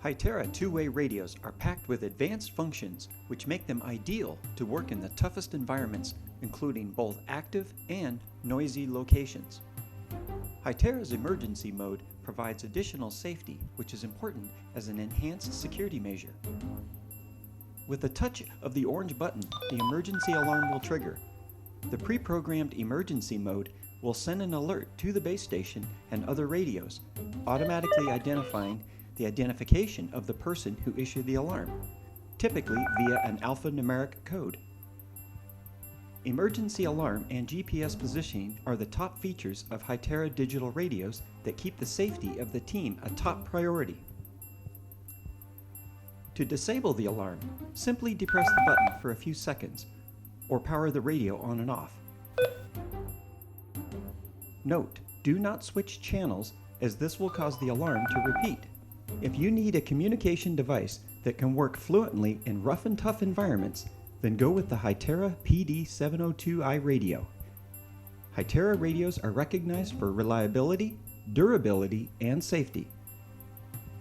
Hytera two-way radios are packed with advanced functions which make them ideal to work in the toughest environments, including both active and noisy locations. Hytera's emergency mode provides additional safety, which is important as an enhanced security measure. With the touch of the orange button, the emergency alarm will trigger. The pre-programmed emergency mode will send an alert to the base station and other radios, automatically identifying the identification of the person who issued the alarm, typically via an alpha-numeric code. Emergency alarm and GPS positioning are the top features of Hytera digital radios that keep the safety of the team a top priority. To disable the alarm, simply depress the button for a few seconds or power the radio on and off. Note, do not switch channels as this will cause the alarm to repeat. If you need a communication device that can work fluently in rough and tough environments, then go with the Hytera PD702i radio. Hytera radios are recognized for reliability, durability, and safety.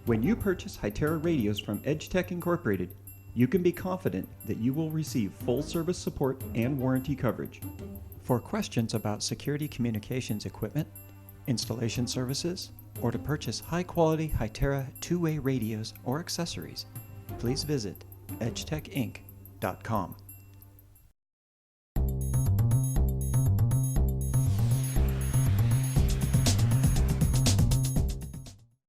When you purchase Hytera radios from EdgeTech Incorporated, you can be confident that you will receive full service support and warranty coverage. For questions about security communications equipment, installation services, or to purchase high-quality Hytera two-way radios or accessories, please visit EdgeTechinc.com.